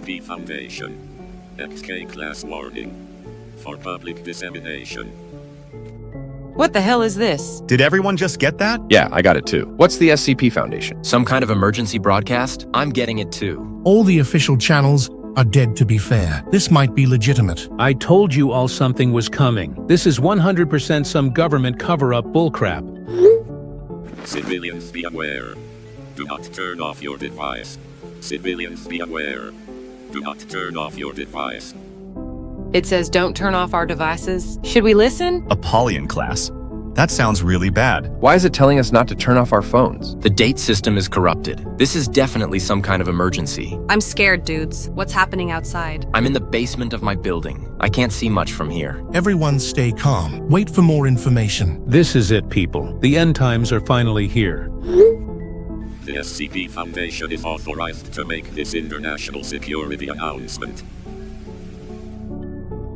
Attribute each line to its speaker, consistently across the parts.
Speaker 1: SCP Foundation. XK Class Warning. For public dissemination.
Speaker 2: What the hell is this?
Speaker 3: Did everyone just get that?
Speaker 4: Yeah, I got it too. What's the SCP Foundation?
Speaker 5: Some kind of emergency broadcast? I'm getting it too.
Speaker 6: All the official channels are dead, to be fair. This might be legitimate.
Speaker 7: I told you all something was coming. This is 100% some government cover-up bullcrap.
Speaker 1: Civilians be aware. Do not turn off your device. Civilians be aware. Do not turn off your device.
Speaker 2: It says don't turn off our devices. Should we listen?
Speaker 3: Apollyon class. That sounds really bad.
Speaker 4: Why is it telling us not to turn off our phones?
Speaker 5: The date system is corrupted. This is definitely some kind of emergency.
Speaker 8: I'm scared, dudes. What's happening outside?
Speaker 5: I'm in the basement of my building. I can't see much from here.
Speaker 6: Everyone stay calm. Wait for more information.
Speaker 7: This is it, people. The end times are finally here.
Speaker 1: The SCP Foundation is authorized to make this international security announcement.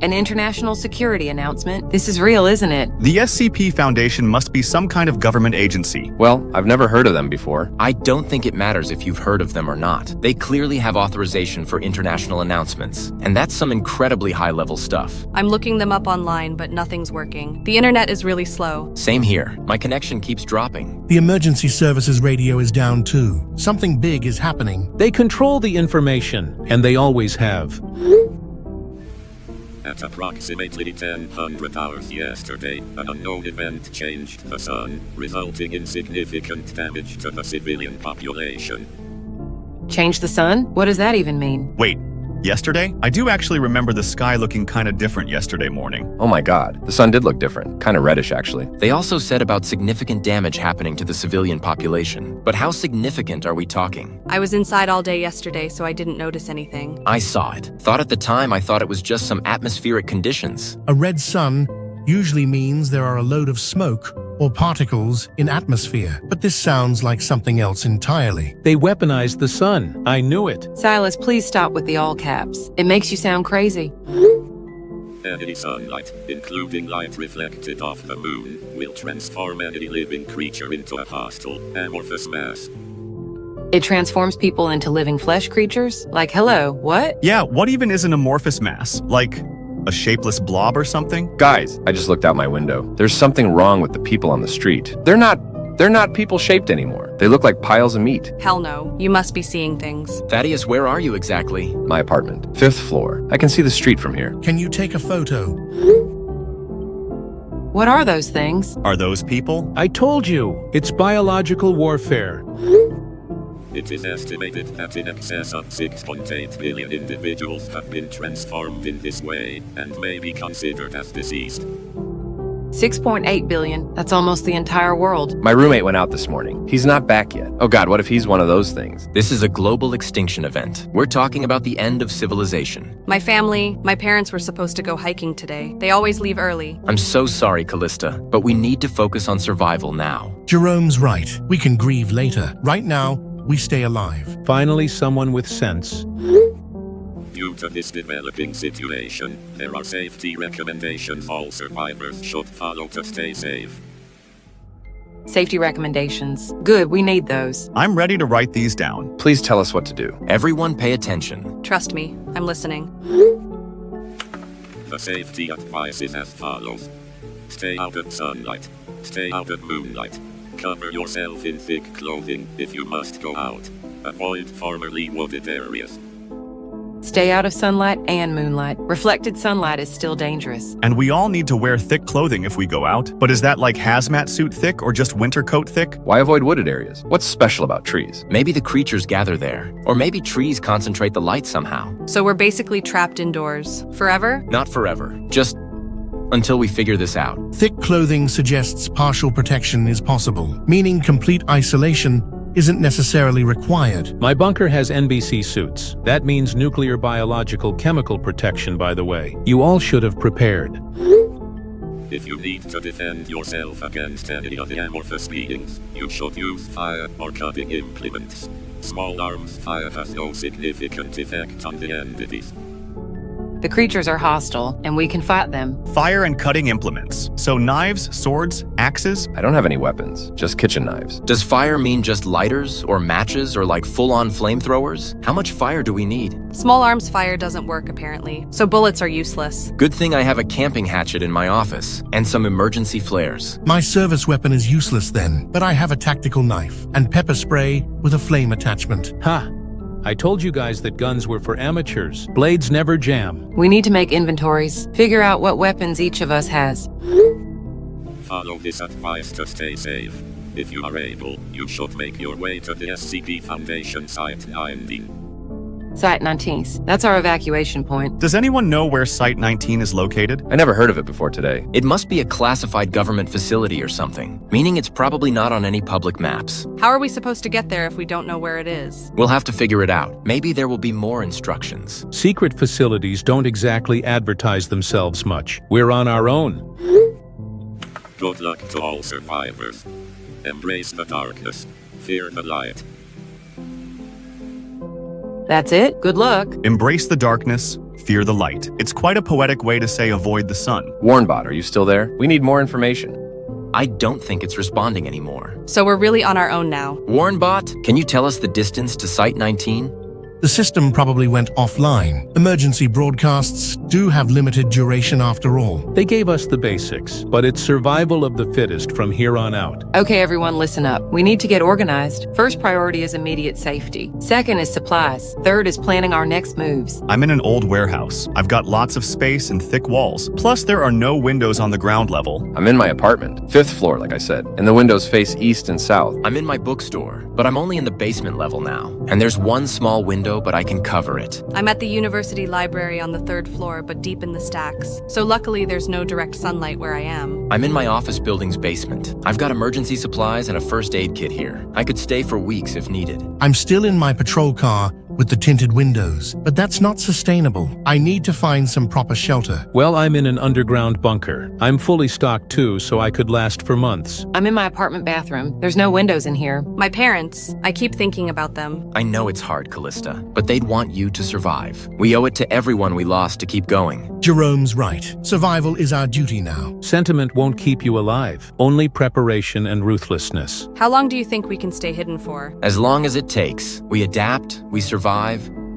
Speaker 2: An international security announcement. This is real, isn't it?
Speaker 3: The SCP Foundation must be some kind of government agency.
Speaker 4: Well, I've never heard of them before.
Speaker 5: I don't think it matters if you've heard of them or not. They clearly have authorization for international announcements, and that's some incredibly high-level stuff.
Speaker 8: I'm looking them up online, but nothing's working. The internet is really slow.
Speaker 5: Same here. My connection keeps dropping.
Speaker 6: The emergency services radio is down too. Something big is happening.
Speaker 7: They control the information, and they always have.
Speaker 1: At approximately 1000 hours yesterday, an unknown event changed the sun, resulting in significant damage to the civilian population.
Speaker 2: Change the sun? What does that even mean?
Speaker 3: Wait, yesterday? I do actually remember the sky looking kind of different yesterday morning.
Speaker 4: Oh my god, the sun did look different. Kind of reddish, actually.
Speaker 5: They also said about significant damage happening to the civilian population. But how significant are we talking?
Speaker 8: I was inside all day yesterday, so I didn't notice anything.
Speaker 5: I saw it. Thought at the time I thought it was just some atmospheric conditions.
Speaker 6: A red sun usually means there are a load of smoke or particles in atmosphere, but this sounds like something else entirely.
Speaker 7: They weaponized the sun. I knew it.
Speaker 2: Silas, please stop with the all caps. It makes you sound crazy.
Speaker 1: Any sunlight, including light reflected off the moon, will transform any living creature into a hostile, amorphous mass.
Speaker 2: It transforms people into living flesh creatures? Like, hello, what?
Speaker 3: Yeah, what even is an amorphous mass? Like a shapeless blob or something?
Speaker 4: Guys, I just looked out my window. There's something wrong with the people on the street. They're not people-shaped anymore. They look like piles of meat.
Speaker 8: Hell no. You must be seeing things.
Speaker 5: Thaddeus, where are you exactly?
Speaker 4: My apartment. 5th floor. I can see the street from here.
Speaker 6: Can you take a photo?
Speaker 2: What are those things?
Speaker 3: Are those people?
Speaker 7: I told you. It's biological warfare.
Speaker 1: It is estimated that in excess of 6.8 billion individuals have been transformed in this way, and may be considered as deceased.
Speaker 2: 6.8 billion. That's almost the entire world.
Speaker 4: My roommate went out this morning. He's not back yet. Oh god, what if he's one of those things?
Speaker 5: This is a global extinction event. We're talking about the end of civilization.
Speaker 8: My family, my parents were supposed to go hiking today. They always leave early.
Speaker 5: I'm so sorry, Callista, but we need to focus on survival now.
Speaker 6: Jerome's right. We can grieve later. Right now, we stay alive.
Speaker 7: Finally, someone with sense.
Speaker 1: Due to this developing situation, there are safety recommendations all survivors should follow to stay safe.
Speaker 2: Safety recommendations. Good, we need those.
Speaker 3: I'm ready to write these down.
Speaker 4: Please tell us what to do.
Speaker 5: Everyone pay attention.
Speaker 8: Trust me, I'm listening.
Speaker 1: The safety advice is as follows. Stay out of sunlight. Stay out of moonlight. Cover yourself in thick clothing if you must go out. Avoid formerly wooded areas.
Speaker 2: Stay out of sunlight and moonlight. Reflected sunlight is still dangerous.
Speaker 3: And we all need to wear thick clothing if we go out. But is that like hazmat suit thick or just winter coat thick?
Speaker 4: Why avoid wooded areas? What's special about trees?
Speaker 5: Maybe the creatures gather there. Or maybe trees concentrate the light somehow.
Speaker 8: So we're basically trapped indoors. Forever?
Speaker 5: Not forever. Just until we figure this out.
Speaker 6: Thick clothing suggests partial protection is possible, meaning complete isolation isn't necessarily required.
Speaker 7: My bunker has NBC suits. That means nuclear, biological, chemical protection, by the way. You all should have prepared.
Speaker 1: If you need to defend yourself against any of the amorphous beings, you should use fire or cutting implements. Small arms fire has no significant effect on the entities.
Speaker 2: The creatures are hostile, and we can fight them.
Speaker 3: Fire and cutting implements. So knives, swords, axes?
Speaker 4: I don't have any weapons, just kitchen knives.
Speaker 5: Does fire mean just lighters or matches or like full-on flamethrowers? How much fire do we need?
Speaker 8: Small arms fire doesn't work, apparently, so bullets are useless.
Speaker 5: Good thing I have a camping hatchet in my office and some emergency flares.
Speaker 6: My service weapon is useless then, but I have a tactical knife and pepper spray with a flame attachment.
Speaker 7: Ha! I told you guys that guns were for amateurs. Blades never jam.
Speaker 2: We need to make inventories, figure out what weapons each of us has.
Speaker 1: Follow this advice to stay safe. If you are able, you should make your way to the SCP Foundation Site 19.
Speaker 2: Site 19. That's our evacuation point.
Speaker 3: Does anyone know where Site 19 is located?
Speaker 4: I never heard of it before today.
Speaker 5: It must be a classified government facility or something, meaning it's probably not on any public maps.
Speaker 8: How are we supposed to get there if we don't know where it is?
Speaker 5: We'll have to figure it out. Maybe there will be more instructions.
Speaker 7: Secret facilities don't exactly advertise themselves much. We're on our own.
Speaker 1: Good luck to all survivors. Embrace the darkness. Fear the light.
Speaker 2: That's it. Good luck.
Speaker 3: Embrace the darkness, fear the light. It's quite a poetic way to say avoid the sun.
Speaker 4: Warnbot, are you still there? We need more information.
Speaker 5: I don't think it's responding anymore.
Speaker 8: So we're really on our own now.
Speaker 5: Warnbot, can you tell us the distance to Site 19?
Speaker 6: The system probably went offline. Emergency broadcasts do have limited duration after all.
Speaker 7: They gave us the basics, but it's survival of the fittest from here on out.
Speaker 2: Okay, everyone, listen up. We need to get organized. First priority is immediate safety. Second is supplies. Third is planning our next moves.
Speaker 3: I'm in an old warehouse. I've got lots of space and thick walls. Plus, there are no windows on the ground level.
Speaker 4: I'm in my apartment, 5th floor, like I said, and the windows face east and south.
Speaker 5: I'm in my bookstore, but I'm only in the basement level now. And there's one small window, but I can cover it.
Speaker 8: I'm at the university library on the 3rd floor, but deep in the stacks. So luckily there's no direct sunlight where I am.
Speaker 5: I'm in my office building's basement. I've got emergency supplies and a first aid kit here. I could stay for weeks if needed.
Speaker 6: I'm still in my patrol car with the tinted windows, but that's not sustainable. I need to find some proper shelter.
Speaker 7: Well, I'm in an underground bunker. I'm fully stocked too, so I could last for months.
Speaker 2: I'm in my apartment bathroom. There's no windows in here.
Speaker 8: My parents, I keep thinking about them.
Speaker 5: I know it's hard, Callista, but they'd want you to survive. We owe it to everyone we lost to keep going.
Speaker 6: Jerome's right. Survival is our duty now.
Speaker 7: Sentiment won't keep you alive. Only preparation and ruthlessness.
Speaker 8: How long do you think we can stay hidden for?
Speaker 5: As long as it takes. We adapt, we survive,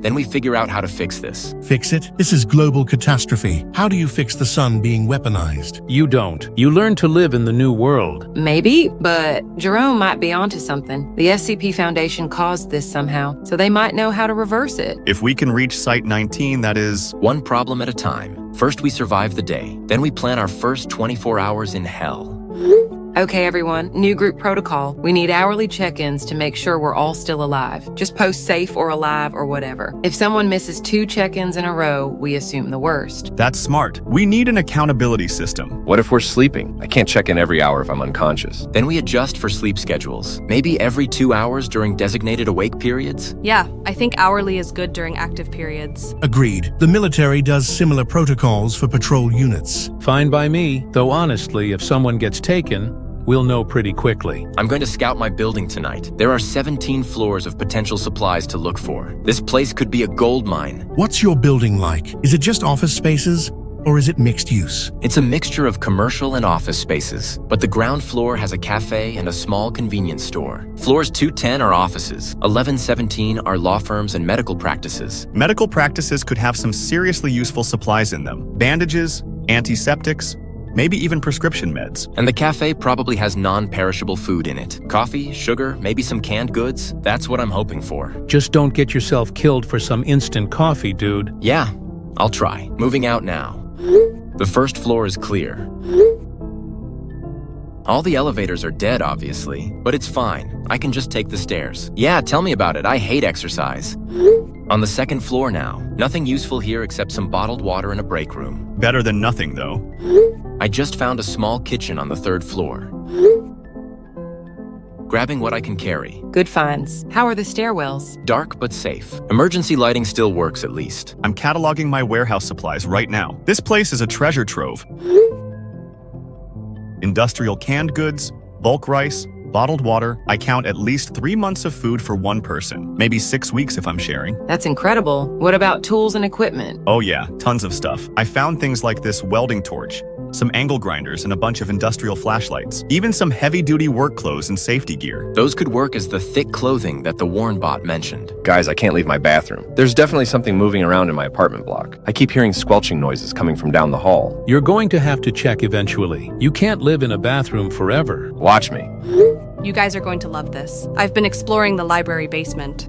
Speaker 5: then we figure out how to fix this.
Speaker 6: Fix it? This is global catastrophe. How do you fix the sun being weaponized?
Speaker 7: You don't. You learn to live in the new world.
Speaker 2: Maybe, but Jerome might be onto something. The SCP Foundation caused this somehow, so they might know how to reverse it.
Speaker 3: If we can reach Site 19, that is...
Speaker 5: One problem at a time. First we survive the day, then we plan our first 24 hours in hell.
Speaker 2: Okay, everyone, new group protocol. We need hourly check-ins to make sure we're all still alive. Just post safe or alive or whatever. If someone misses 2 check-ins in a row, we assume the worst.
Speaker 3: That's smart. We need an accountability system.
Speaker 4: What if we're sleeping? I can't check in every hour if I'm unconscious.
Speaker 5: Then we adjust for sleep schedules. Maybe every 2 hours during designated awake periods?
Speaker 8: Yeah, I think hourly is good during active periods.
Speaker 6: Agreed. The military does similar protocols for patrol units.
Speaker 7: Fine by me, though honestly, if someone gets taken, we'll know pretty quickly.
Speaker 5: I'm going to scout my building tonight. There are 17 floors of potential supplies to look for. This place could be a gold mine.
Speaker 6: What's your building like? Is it just office spaces, or is it mixed use?
Speaker 5: It's a mixture of commercial and office spaces, but the ground floor has a cafe and a small convenience store. Floors 210 are offices. 1117 are law firms and medical practices.
Speaker 3: Medical practices could have some seriously useful supplies in them. Bandages, antiseptics, maybe even prescription meds.
Speaker 5: And the cafe probably has non-perishable food in it. Coffee, sugar, maybe some canned goods. That's what I'm hoping for.
Speaker 7: Just don't get yourself killed for some instant coffee, dude.
Speaker 5: Yeah, I'll try. Moving out now. The first floor is clear. All the elevators are dead, obviously, but it's fine. I can just take the stairs. Yeah, tell me about it. I hate exercise. On the second floor now. Nothing useful here except some bottled water in a break room.
Speaker 3: Better than nothing, though.
Speaker 5: I just found a small kitchen on the 3rd floor. Grabbing what I can carry.
Speaker 2: Good finds. How are the stairwells?
Speaker 5: Dark but safe. Emergency lighting still works at least.
Speaker 3: I'm cataloging my warehouse supplies right now. This place is a treasure trove. Industrial canned goods, bulk rice, bottled water. I count at least 3 months of food for one person, maybe 6 weeks if I'm sharing.
Speaker 2: That's incredible. What about tools and equipment?
Speaker 3: Oh yeah, tons of stuff. I found things like this welding torch, some angle grinders, and a bunch of industrial flashlights. Even some heavy-duty work clothes and safety gear.
Speaker 5: Those could work as the thick clothing that the Warren bot mentioned.
Speaker 4: Guys, I can't leave my bathroom. There's definitely something moving around in my apartment block. I keep hearing squelching noises coming from down the hall.
Speaker 7: You're going to have to check eventually. You can't live in a bathroom forever.
Speaker 4: Watch me.
Speaker 8: You guys are going to love this. I've been exploring the library basement.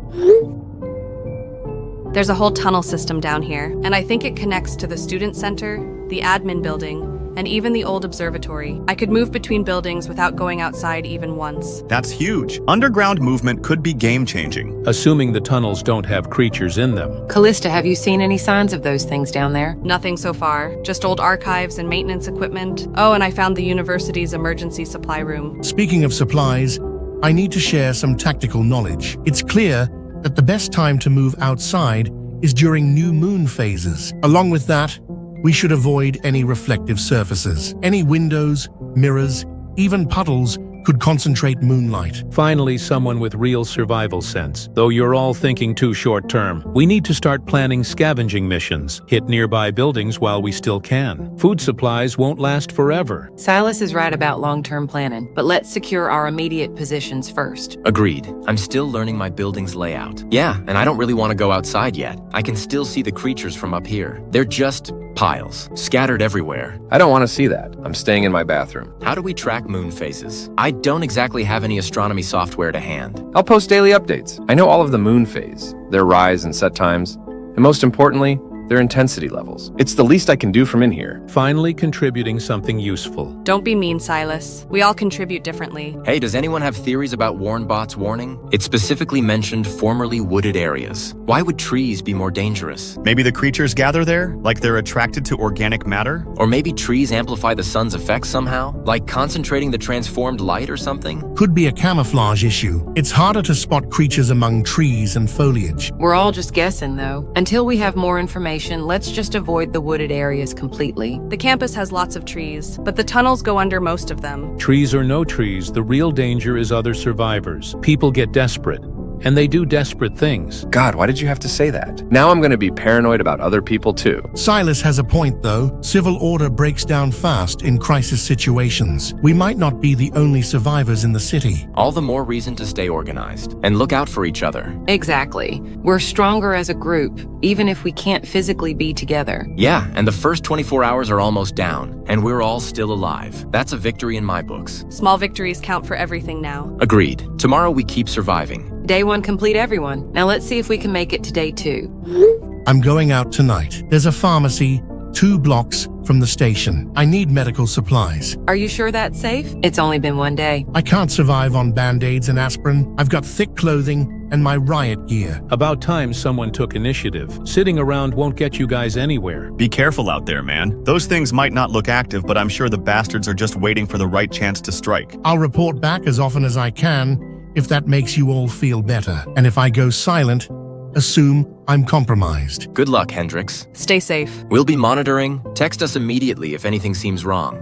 Speaker 8: There's a whole tunnel system down here, and I think it connects to the student center, the admin building, and even the old observatory. I could move between buildings without going outside even once.
Speaker 3: That's huge. Underground movement could be game-changing.
Speaker 7: Assuming the tunnels don't have creatures in them.
Speaker 2: Callista, have you seen any signs of those things down there?
Speaker 8: Nothing so far, just old archives and maintenance equipment. Oh, and I found the university's emergency supply room.
Speaker 6: Speaking of supplies, I need to share some tactical knowledge. It's clear that the best time to move outside is during new moon phases. Along with that, we should avoid any reflective surfaces. Any windows, mirrors, even puddles could concentrate moonlight.
Speaker 7: Finally, someone with real survival sense. Though you're all thinking too short-term, we need to start planning scavenging missions. Hit nearby buildings while we still can. Food supplies won't last forever.
Speaker 2: Silas is right about long-term planning, but let's secure our immediate positions first.
Speaker 5: Agreed. I'm still learning my building's layout. Yeah, and I don't really want to go outside yet. I can still see the creatures from up here. They're just piles, scattered everywhere.
Speaker 4: I don't want to see that. I'm staying in my bathroom.
Speaker 5: How do we track moon phases? I don't exactly have any astronomy software to hand.
Speaker 4: I'll post daily updates. I know all of the moon phase, their rise and set times, and most importantly, their intensity levels. It's the least I can do from in here.
Speaker 7: Finally contributing something useful.
Speaker 8: Don't be mean, Silas. We all contribute differently.
Speaker 5: Hey, does anyone have theories about Warrenbot's warning? It specifically mentioned formerly wooded areas. Why would trees be more dangerous?
Speaker 3: Maybe the creatures gather there, like they're attracted to organic matter?
Speaker 5: Or maybe trees amplify the sun's effects somehow? Like concentrating the transformed light or something?
Speaker 6: Could be a camouflage issue. It's harder to spot creatures among trees and foliage.
Speaker 2: We're all just guessing, though. Until we have more information, let's just avoid the wooded areas completely.
Speaker 8: The campus has lots of trees, but the tunnels go under most of them.
Speaker 7: Trees or no trees, the real danger is other survivors. People get desperate, and they do desperate things.
Speaker 4: God, why did you have to say that? Now I'm going to be paranoid about other people too.
Speaker 6: Silas has a point, though. Civil order breaks down fast in crisis situations. We might not be the only survivors in the city.
Speaker 5: All the more reason to stay organized and look out for each other.
Speaker 2: Exactly. We're stronger as a group, even if we can't physically be together.
Speaker 5: Yeah, and the first 24 hours are almost down, and we're all still alive. That's a victory in my books.
Speaker 8: Small victories count for everything now.
Speaker 5: Agreed. Tomorrow we keep surviving.
Speaker 2: Day 1 complete, everyone. Now let's see if we can make it to day 2.
Speaker 6: I'm going out tonight. There's a pharmacy 2 blocks from the station. I need medical supplies.
Speaker 2: Are you sure that's safe? It's only been 1 day.
Speaker 6: I can't survive on band-aids and aspirin. I've got thick clothing and my riot gear.
Speaker 7: About time someone took initiative. Sitting around won't get you guys anywhere.
Speaker 3: Be careful out there, man. Those things might not look active, but I'm sure the bastards are just waiting for the right chance to strike.
Speaker 6: I'll report back as often as I can, if that makes you all feel better. And if I go silent, assume I'm compromised.
Speaker 5: Good luck, Hendrix.
Speaker 8: Stay safe.
Speaker 5: We'll be monitoring. Text us immediately if anything seems wrong.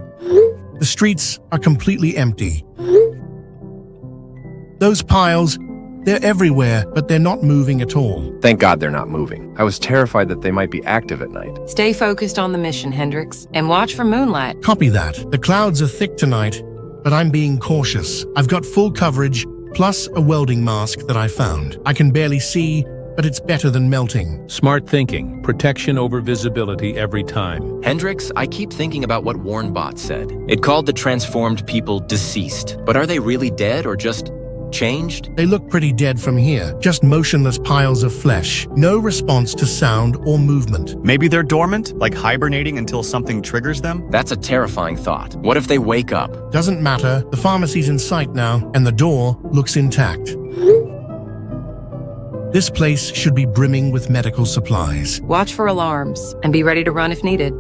Speaker 6: The streets are completely empty. Those piles, they're everywhere, but they're not moving at all.
Speaker 4: Thank God they're not moving. I was terrified that they might be active at night.
Speaker 2: Stay focused on the mission, Hendrix, and watch for moonlight.
Speaker 6: Copy that. The clouds are thick tonight, but I'm being cautious. I've got full coverage, plus a welding mask that I found. I can barely see, but it's better than melting.
Speaker 7: Smart thinking. Protection over visibility every time.
Speaker 5: Hendrix, I keep thinking about what Warrenbot said. It called the transformed people deceased. But are they really dead or just changed?
Speaker 6: They look pretty dead from here, just motionless piles of flesh. No response to sound or movement.
Speaker 3: Maybe they're dormant, like hibernating until something triggers them?
Speaker 5: That's a terrifying thought. What if they wake up?
Speaker 6: Doesn't matter. The pharmacy's in sight now, and the door looks intact. This place should be brimming with medical supplies.
Speaker 2: Watch for alarms, and be ready to run if needed.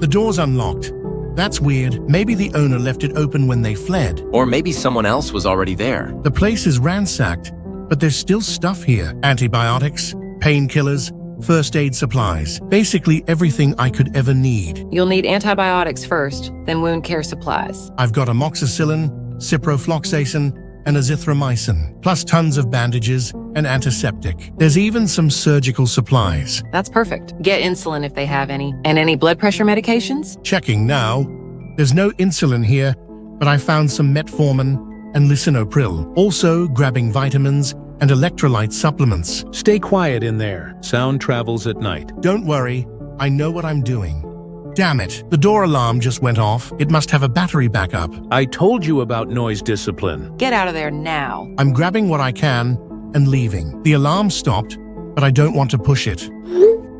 Speaker 6: The door's unlocked. That's weird. Maybe the owner left it open when they fled.
Speaker 5: Or maybe someone else was already there.
Speaker 6: The place is ransacked, but there's still stuff here. Antibiotics, painkillers, first aid supplies. Basically everything I could ever need.
Speaker 2: You'll need antibiotics first, then wound care supplies.
Speaker 6: I've got amoxicillin, ciprofloxacin, and azithromycin, plus tons of bandages and antiseptic. There's even some surgical supplies.
Speaker 2: That's perfect. Get insulin if they have any. And any blood pressure medications?
Speaker 6: Checking now. There's no insulin here, but I found some metformin and lisinopril. Also grabbing vitamins and electrolyte supplements.
Speaker 7: Stay quiet in there. Sound travels at night.
Speaker 6: Don't worry, I know what I'm doing. Damn it, the door alarm just went off. It must have a battery backup.
Speaker 7: I told you about noise discipline.
Speaker 2: Get out of there now.
Speaker 6: I'm grabbing what I can and leaving. The alarm stopped, but I don't want to push it.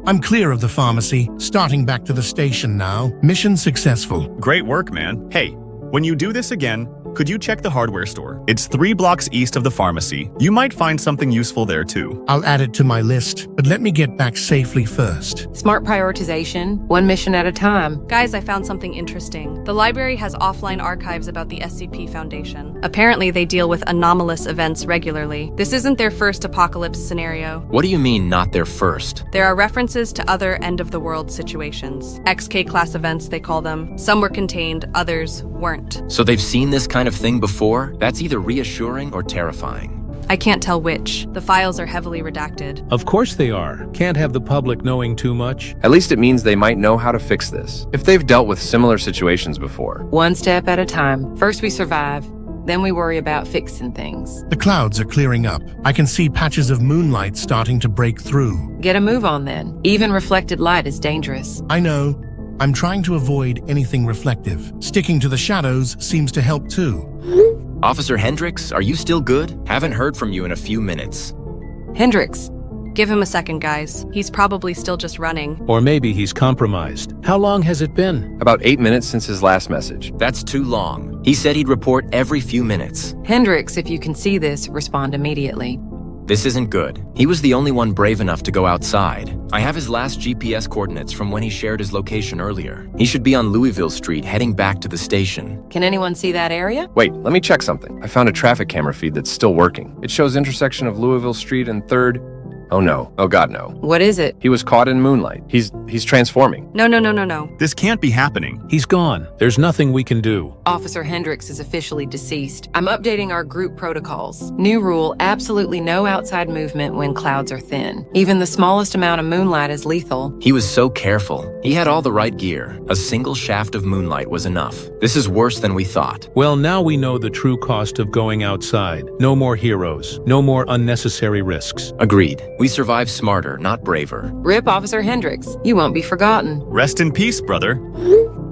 Speaker 6: I'm clear of the pharmacy, starting back to the station now. Mission successful.
Speaker 3: Great work, man. Hey, when you do this again, could you check the hardware store? It's 3 blocks east of the pharmacy. You might find something useful there too.
Speaker 6: I'll add it to my list, but let me get back safely first.
Speaker 2: Smart prioritization, one mission at a time.
Speaker 8: Guys, I found something interesting. The library has offline archives about the SCP Foundation. Apparently, they deal with anomalous events regularly. This isn't their first apocalypse scenario.
Speaker 5: What do you mean, not their first?
Speaker 8: There are references to other end-of-the-world situations. XK-class events, they call them. Some were contained, others weren't.
Speaker 5: So they've seen this kind of thing before? That's either reassuring or terrifying.
Speaker 8: I can't tell which. The files are heavily redacted.
Speaker 7: Of course they are. Can't have the public knowing too much.
Speaker 4: At least it means they might know how to fix this, if they've dealt with similar situations before.
Speaker 2: One step at a time. First we survive, then we worry about fixing things.
Speaker 6: The clouds are clearing up. I can see patches of moonlight starting to break through.
Speaker 2: Get a move on then. Even reflected light is dangerous.
Speaker 6: I know. I'm trying to avoid anything reflective. Sticking to the shadows seems to help too.
Speaker 5: Officer Hendricks, are you still good? Haven't heard from you in a few minutes.
Speaker 2: Hendricks.
Speaker 8: Give him a second, guys. He's probably still just running.
Speaker 7: Or maybe he's compromised. How long has it been?
Speaker 4: About 8 minutes since his last message.
Speaker 5: That's too long. He said he'd report every few minutes.
Speaker 2: Hendricks, if you can see this, respond immediately.
Speaker 5: This isn't good. He was the only one brave enough to go outside. I have his last GPS coordinates from when he shared his location earlier. He should be on Louisville Street heading back to the station.
Speaker 2: Can anyone see that area?
Speaker 4: Wait, let me check something. I found a traffic camera feed that's still working. It shows intersection of Louisville Street and 3rd. Oh no. Oh god, no.
Speaker 2: What is it?
Speaker 4: He was caught in moonlight. He's transforming.
Speaker 8: No.
Speaker 3: This can't be happening.
Speaker 7: He's gone. There's nothing we can do.
Speaker 2: Officer Hendricks is officially deceased. I'm updating our group protocols. New rule, absolutely no outside movement when clouds are thin. Even the smallest amount of moonlight is lethal.
Speaker 5: He was so careful. He had all the right gear. A single shaft of moonlight was enough. This is worse than we thought.
Speaker 7: Well, now we know the true cost of going outside. No more heroes. No more unnecessary risks.
Speaker 5: Agreed. We survive smarter, not braver.
Speaker 2: Rip Officer Hendricks. You won't be forgotten.
Speaker 3: Rest in peace, brother.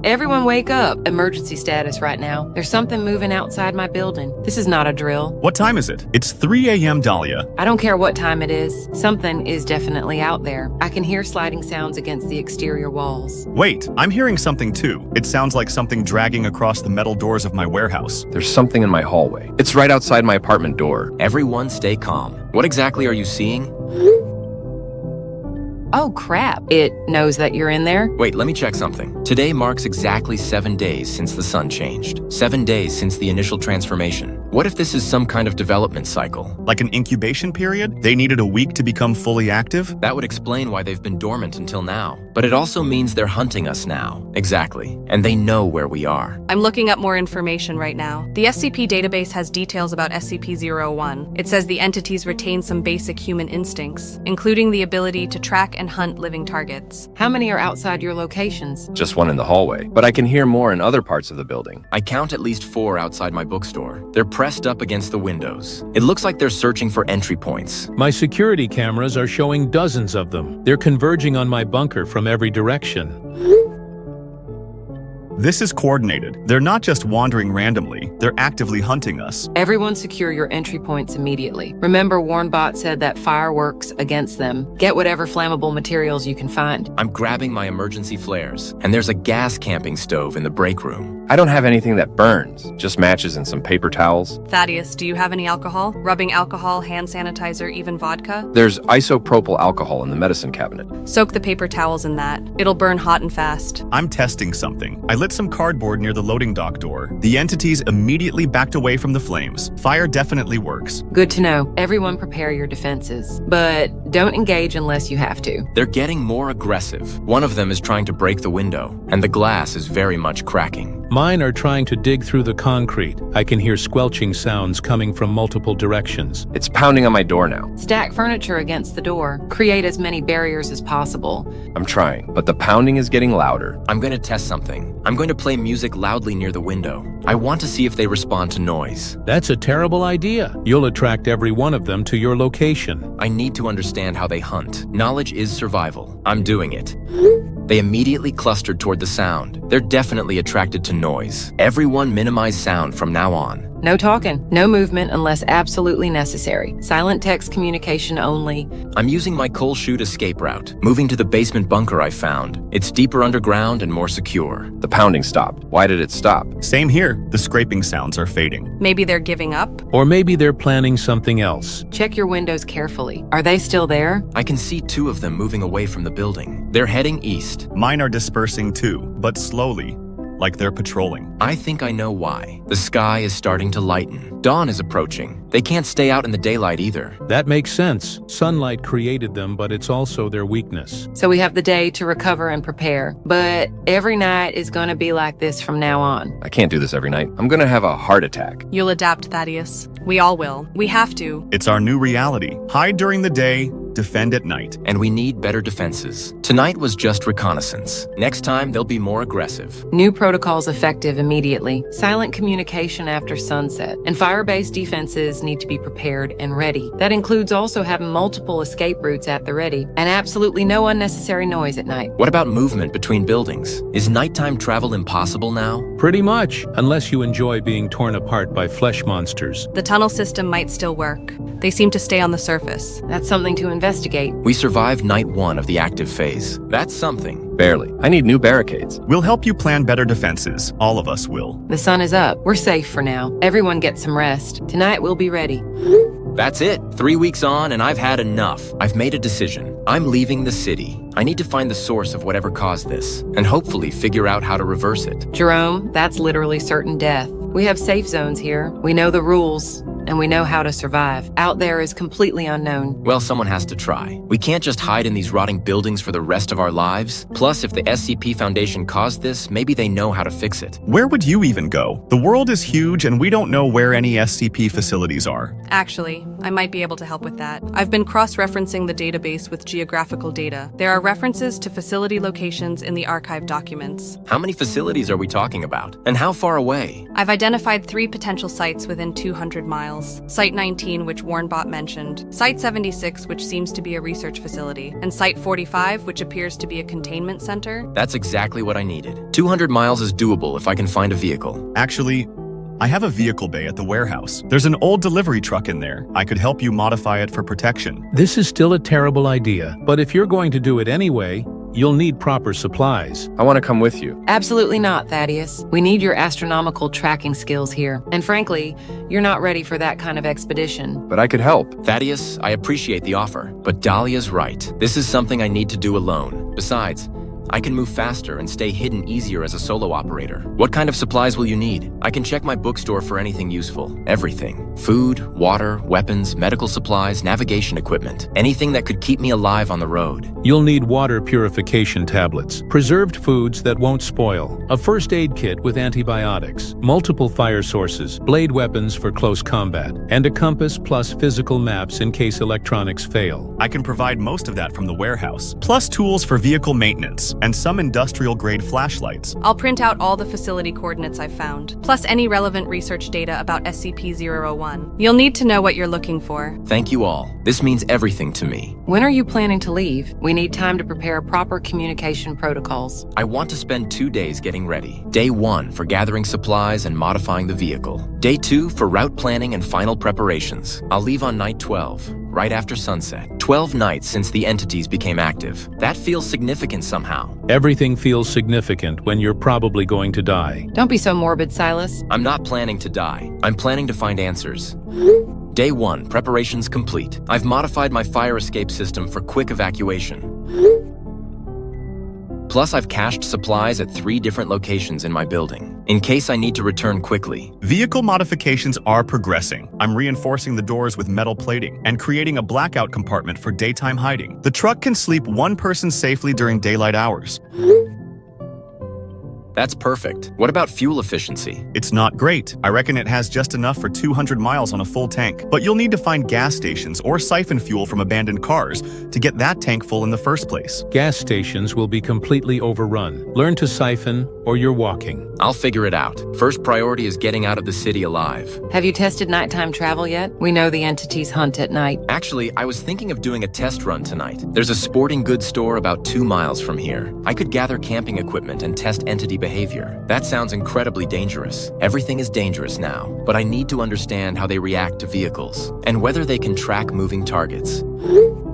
Speaker 2: Everyone wake up. Emergency status right now. There's something moving outside my building. This is not a drill.
Speaker 3: What time is it? It's 3 a.m., Dahlia.
Speaker 2: I don't care what time it is. Something is definitely out there. I can hear sliding sounds against the exterior walls.
Speaker 3: Wait, I'm hearing something too. It sounds like something dragging across the metal doors of my warehouse.
Speaker 4: There's something in my hallway. It's right outside my apartment door.
Speaker 5: Everyone stay calm. What exactly are you seeing?
Speaker 2: Oh crap. It knows that you're in there?
Speaker 5: Wait, let me check something. Today marks exactly 7 days since the sun changed. 7 days since the initial transformation. What if this is some kind of development cycle?
Speaker 3: Like an incubation period? They needed a week to become fully active?
Speaker 5: That would explain why they've been dormant until now. But it also means they're hunting us now. Exactly. And they know where we are.
Speaker 8: I'm looking up more information right now. The SCP database has details about SCP-001. It says the entities retain some basic human instincts, including the ability to track and hunt living targets.
Speaker 2: How many are outside your locations?
Speaker 4: Just one in the hallway. But I can hear more in other parts of the building.
Speaker 5: I count at least 4 outside my bookstore. They're pressed up against the windows. It looks like they're searching for entry points.
Speaker 7: My security cameras are showing dozens of them. They're converging on my bunker from every direction.
Speaker 3: This is coordinated. They're not just wandering randomly, they're actively hunting us.
Speaker 2: Everyone secure your entry points immediately. Remember, Warnbot said that fire works against them. Get whatever flammable materials you can find.
Speaker 5: I'm grabbing my emergency flares, and there's a gas camping stove in the break room.
Speaker 4: I don't have anything that burns, just matches and some paper towels.
Speaker 8: Thaddeus, do you have any alcohol? Rubbing alcohol, hand sanitizer, even vodka?
Speaker 4: There's isopropyl alcohol in the medicine cabinet.
Speaker 8: Soak the paper towels in that. It'll burn hot and fast.
Speaker 3: I'm testing something. I lit some cardboard near the loading dock door. The entities immediately backed away from the flames. Fire definitely works.
Speaker 2: Good to know. Everyone prepare your defenses, but don't engage unless you have to.
Speaker 5: They're getting more aggressive. One of them is trying to break the window, and the glass is very much cracking.
Speaker 7: Mine are trying to dig through the concrete. I can hear squelching sounds coming from multiple directions.
Speaker 4: It's pounding on my door now.
Speaker 2: Stack furniture against the door. Create as many barriers as possible.
Speaker 4: I'm trying, but the pounding is getting louder.
Speaker 5: I'm going to test something. I'm going to play music loudly near the window. I want to see if they respond to noise.
Speaker 7: That's a terrible idea. You'll attract every one of them to your location.
Speaker 5: I need to understand how they hunt. Knowledge is survival. I'm doing it. They immediately clustered toward the sound. They're definitely attracted to noise. Everyone minimize sound from now on.
Speaker 2: No talking, no movement unless absolutely necessary. Silent text communication only.
Speaker 5: I'm using my coal chute escape route, moving to the basement bunker I found. It's deeper underground and more secure.
Speaker 4: The pounding stopped. Why did it stop?
Speaker 3: Same here. The scraping sounds are fading.
Speaker 8: Maybe they're giving up?
Speaker 7: Or maybe they're planning something else.
Speaker 2: Check your windows carefully. Are they still there?
Speaker 5: I can see 2 of them moving away from the building. They're heading east.
Speaker 3: Mine are dispersing too, but slowly, like they're patrolling.
Speaker 5: I think I know why. The sky is starting to lighten. Dawn is approaching. They can't stay out in the daylight either.
Speaker 7: That makes sense. Sunlight created them, but it's also their weakness.
Speaker 2: So we have the day to recover and prepare. But every night is going to be like this from now on.
Speaker 4: I can't do this every night. I'm gonna have a heart attack.
Speaker 8: You'll adapt, Thaddeus. We all will. We have to.
Speaker 3: It's our new reality. Hide during the day, defend at night.
Speaker 5: And we need better defenses. Tonight was just reconnaissance. Next time, they'll be more aggressive.
Speaker 2: New protocols effective immediately. Silent communication after sunset. And fire-based defenses need to be prepared and ready. That includes also having multiple escape routes at the ready. And absolutely no unnecessary noise at night.
Speaker 5: What about movement between buildings? Is nighttime travel impossible now?
Speaker 7: Pretty much, unless you enjoy being torn apart by flesh monsters.
Speaker 8: The tunnel system might still work. They seem to stay on the surface.
Speaker 2: That's something to investigate.
Speaker 5: We survived night 1 of the active phase. That's something.
Speaker 4: Barely. I need new barricades.
Speaker 3: We'll help you plan better defenses. All of us will.
Speaker 2: The sun is up. We're safe for now. Everyone get some rest. Tonight we'll be ready.
Speaker 5: That's it. 3 weeks on and I've had enough. I've made a decision. I'm leaving the city. I need to find the source of whatever caused this, and hopefully figure out how to reverse it.
Speaker 2: Jerome, that's literally certain death. We have safe zones here. We know the rules. And we know how to survive. Out there is completely unknown.
Speaker 5: Well, someone has to try. We can't just hide in these rotting buildings for the rest of our lives. Plus, if the SCP Foundation caused this, maybe they know how to fix it.
Speaker 3: Where would you even go? The world is huge and we don't know where any SCP facilities are.
Speaker 8: Actually, I might be able to help with that. I've been cross-referencing the database with geographical data. There are references to facility locations in the archive documents.
Speaker 5: How many facilities are we talking about? And how far away?
Speaker 8: I've identified 3 potential sites within 200 miles. Site 19, which Warnbot mentioned, Site 76, which seems to be a research facility, and Site 45, which appears to be a containment center.
Speaker 5: That's exactly what I needed. 200 miles is doable if I can find a vehicle.
Speaker 3: Actually, I have a vehicle bay at the warehouse. There's an old delivery truck in there. I could help you modify it for protection.
Speaker 7: This is still a terrible idea, but if you're going to do it anyway, you'll need proper supplies.
Speaker 4: I want to come with you.
Speaker 2: Absolutely not, Thaddeus. We need your astronomical tracking skills here. And frankly, you're not ready for that kind of expedition.
Speaker 4: But I could help.
Speaker 5: Thaddeus, I appreciate the offer, but Dahlia's right. This is something I need to do alone. Besides, I can move faster and stay hidden easier as a solo operator. What kind of supplies will you need? I can check my bookstore for anything useful. Everything. Food, water, weapons, medical supplies, navigation equipment. Anything that could keep me alive on the road.
Speaker 7: You'll need water purification tablets, preserved foods that won't spoil, a first aid kit with antibiotics, multiple fire sources, blade weapons for close combat, and a compass plus physical maps in case electronics fail.
Speaker 3: I can provide most of that from the warehouse, plus tools for vehicle maintenance and some industrial-grade flashlights.
Speaker 8: I'll print out all the facility coordinates I've found, plus any relevant research data about SCP-001. You'll need to know what you're looking for.
Speaker 5: Thank you all. This means everything to me.
Speaker 2: When are you planning to leave? We need time to prepare proper communication protocols.
Speaker 5: I want to spend 2 days getting ready. Day 1 for gathering supplies and modifying the vehicle. Day 2 for route planning and final preparations. I'll leave on night 12, right after sunset. 12 nights since the entities became active. That feels significant somehow.
Speaker 7: Everything feels significant when you're probably going to die.
Speaker 2: Don't be so morbid, Silas.
Speaker 5: I'm not planning to die. I'm planning to find answers. Day 1, preparations complete. I've modified my fire escape system for quick evacuation. Plus, I've cached supplies at 3 different locations in my building, in case I need to return quickly.
Speaker 3: Vehicle modifications are progressing. I'm reinforcing the doors with metal plating and creating a blackout compartment for daytime hiding. The truck can sleep 1 person safely during daylight hours.
Speaker 5: That's perfect. What about fuel efficiency?
Speaker 3: It's not great. I reckon it has just enough for 200 miles on a full tank. But you'll need to find gas stations or siphon fuel from abandoned cars to get that tank full in the first place.
Speaker 7: Gas stations will be completely overrun. Learn to siphon, or you're walking.
Speaker 5: I'll figure it out. First priority is getting out of the city alive.
Speaker 2: Have you tested nighttime travel yet? We know the entities hunt at night.
Speaker 5: Actually, I was thinking of doing a test run tonight. There's a sporting goods store about 2 miles from here. I could gather camping equipment and test entity behavior. That sounds incredibly dangerous. Everything is dangerous now, but I need to understand how they react to vehicles and whether they can track moving targets.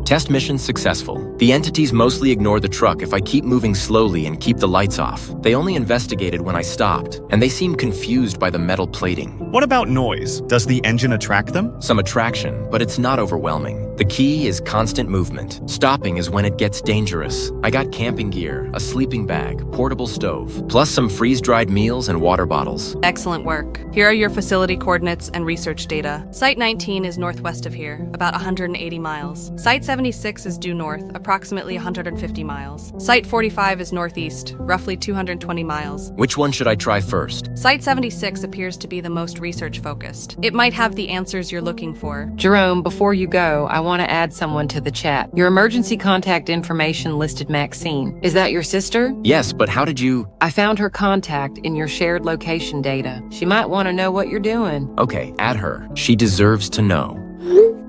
Speaker 5: Test mission successful. The entities mostly ignore the truck if I keep moving slowly and keep the lights off. They only investigated when I stopped, and they seem confused by the metal plating.
Speaker 3: What about noise? Does the engine attract them?
Speaker 5: Some attraction, but it's not overwhelming. The key is constant movement. Stopping is when it gets dangerous. I got camping gear, a sleeping bag, portable stove, plus some freeze-dried meals and water bottles.
Speaker 8: Excellent work. Here are your facility coordinates and research data. Site 19 is northwest of here, about 180 miles. Site 76 is due north, approximately 150 miles. Site 45 is northeast, roughly 220 miles.
Speaker 5: Which one should I try first?
Speaker 8: Site 76 appears to be the most research-focused. It might have the answers you're looking for.
Speaker 2: Jerome, before you go, I want to add someone to the chat. Your emergency contact information listed Maxine. Is that your sister?
Speaker 5: Yes, but how did you...
Speaker 2: I found her contact in your shared location data. She might want to know what you're doing.
Speaker 5: Okay, add her. She deserves to know.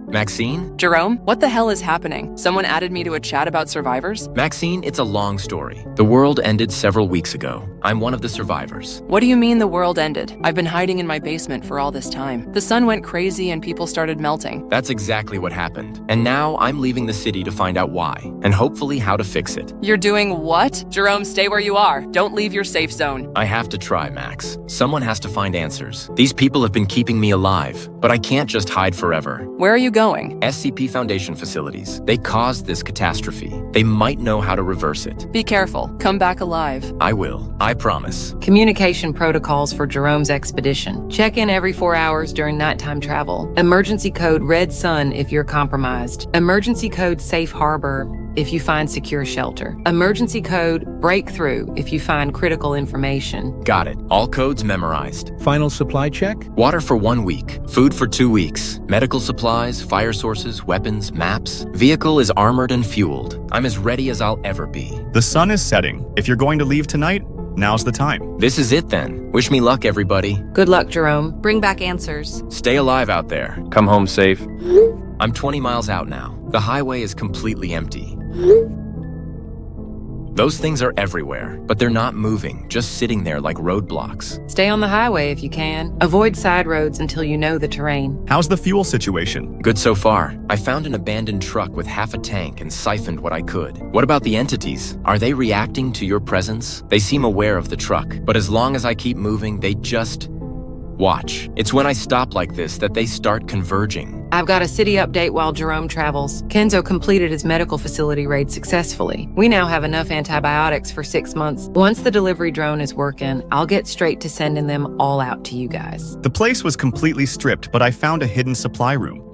Speaker 5: Maxine?
Speaker 9: Jerome, what the hell is happening? Someone added me to a chat about survivors?
Speaker 5: Maxine, it's a long story. The world ended several weeks ago. I'm one of the survivors.
Speaker 9: What do you mean the world ended? I've been hiding in my basement for all this time. The sun went crazy and people started melting.
Speaker 5: That's exactly what happened. And now I'm leaving the city to find out why, and hopefully how to fix it.
Speaker 9: You're doing what? Jerome, stay where you are. Don't leave your safe zone.
Speaker 5: I have to try, Max. Someone has to find answers. These people have been keeping me alive, but I can't just hide forever.
Speaker 9: Where are you going?
Speaker 5: SCP Foundation facilities. They caused this catastrophe. They might know how to reverse it.
Speaker 9: Be careful. Come back alive.
Speaker 5: I will. I promise.
Speaker 2: Communication protocols for Jerome's expedition. Check in every 4 hours during nighttime travel. Emergency code Red Sun if you're compromised. Emergency code Safe Harbor if you find secure shelter. Emergency code Breakthrough if you find critical information.
Speaker 5: Got it. All codes memorized.
Speaker 7: Final supply check?
Speaker 5: Water for 1 week. Food for 2 weeks. Medical supplies, fire sources, weapons, maps. Vehicle is armored and fueled. I'm as ready as I'll ever be.
Speaker 3: The sun is setting. If you're going to leave tonight, now's the time.
Speaker 5: This is it then. Wish me luck, everybody.
Speaker 2: Good luck, Jerome.
Speaker 8: Bring back answers.
Speaker 5: Stay alive out there.
Speaker 4: Come home safe.
Speaker 5: I'm 20 miles out now. The highway is completely empty. Those things are everywhere, but they're not moving, just sitting there like roadblocks.
Speaker 2: Stay on the highway if you can. Avoid side roads until you know the terrain.
Speaker 3: How's the fuel situation?
Speaker 5: Good so far. I found an abandoned truck with half a tank and siphoned what I could. What about the entities? Are they reacting to your presence? They seem aware of the truck, but as long as I keep moving, they just watch. It's when I stop like this that they start converging.
Speaker 2: I've got a city update while Jerome travels. Kenzo completed his medical facility raid successfully. We now have enough antibiotics for 6 months. Once the delivery drone is working, I'll get straight to sending them all out to you guys.
Speaker 3: The place was completely stripped, but I found a hidden supply room.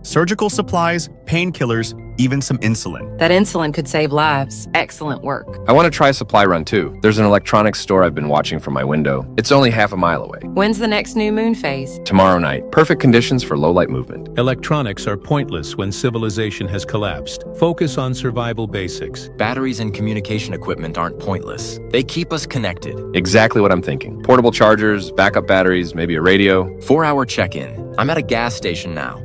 Speaker 3: Surgical supplies, painkillers, even some insulin.
Speaker 2: That insulin could save lives. Excellent work.
Speaker 4: I want to try a supply run too. There's an electronics store I've been watching from my window. It's only half a mile away.
Speaker 2: When's the next new moon phase?
Speaker 4: Tomorrow night. Perfect conditions for low light movement.
Speaker 7: Electronics are pointless when civilization has collapsed. Focus on survival basics.
Speaker 5: Batteries and communication equipment aren't pointless. They keep us connected.
Speaker 4: Exactly what I'm thinking. Portable chargers, backup batteries, maybe a radio.
Speaker 5: 4-hour check-in. I'm at a gas station now.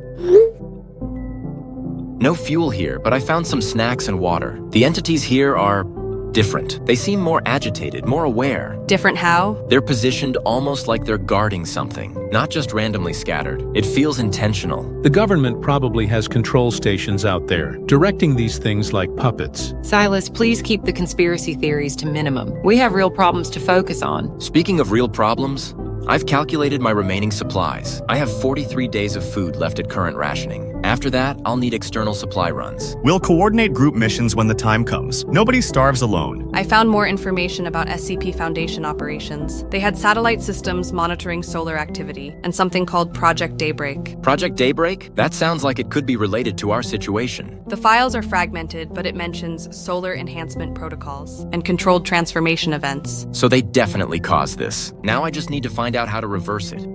Speaker 5: No fuel here, but I found some snacks and water. The entities here are different. They seem more agitated, more aware.
Speaker 8: Different how?
Speaker 5: They're positioned almost like they're guarding something, not just randomly scattered. It feels intentional.
Speaker 7: The government probably has control stations out there, directing these things like puppets.
Speaker 2: Silas, please keep the conspiracy theories to minimum. We have real problems to focus on.
Speaker 5: Speaking of real problems, I've calculated my remaining supplies. I have 43 days of food left at current rationing. After that, I'll need external supply runs.
Speaker 3: We'll coordinate group missions when the time comes. Nobody starves alone.
Speaker 8: I found more information about SCP Foundation operations. They had satellite systems monitoring solar activity, and something called Project Daybreak.
Speaker 5: Project Daybreak? That sounds like it could be related to our situation.
Speaker 8: The files are fragmented, but it mentions solar enhancement protocols and controlled transformation events.
Speaker 5: So they definitely caused this. Now I just need to find out how to reverse it.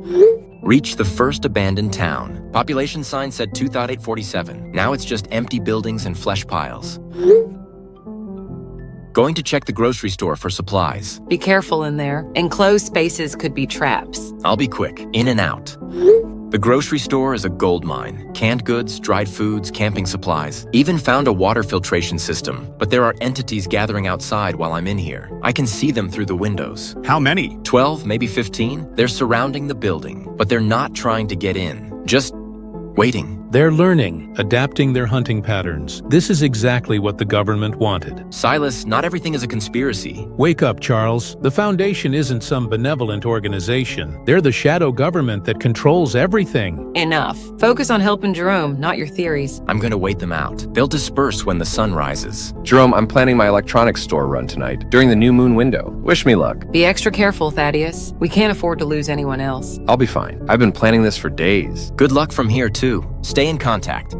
Speaker 5: Reach the first abandoned town. Population sign said 2847. Now it's just empty buildings and flesh piles. Going to check the grocery store for supplies.
Speaker 2: Be careful in there. Enclosed spaces could be traps.
Speaker 5: I'll be quick, in and out. The grocery store is a gold mine. Canned goods, dried foods, camping supplies. Even found a water filtration system, but there are entities gathering outside while I'm in here. I can see them through the windows.
Speaker 3: How many?
Speaker 5: 12, maybe 15. They're surrounding the building, but they're not trying to get in. Just waiting.
Speaker 7: They're learning, adapting their hunting patterns. This is exactly what the government wanted.
Speaker 5: Silas, not everything is a conspiracy.
Speaker 7: Wake up, Charles. The Foundation isn't some benevolent organization. They're the shadow government that controls everything.
Speaker 2: Enough. Focus on helping Jerome, not your theories.
Speaker 5: I'm going to wait them out. They'll disperse when the sun rises.
Speaker 4: Jerome, I'm planning my electronics store run tonight, during the new moon window. Wish me luck.
Speaker 2: Be extra careful, Thaddeus. We can't afford to lose anyone else.
Speaker 4: I'll be fine. I've been planning this for days.
Speaker 5: Good luck from here, too. Stay in contact.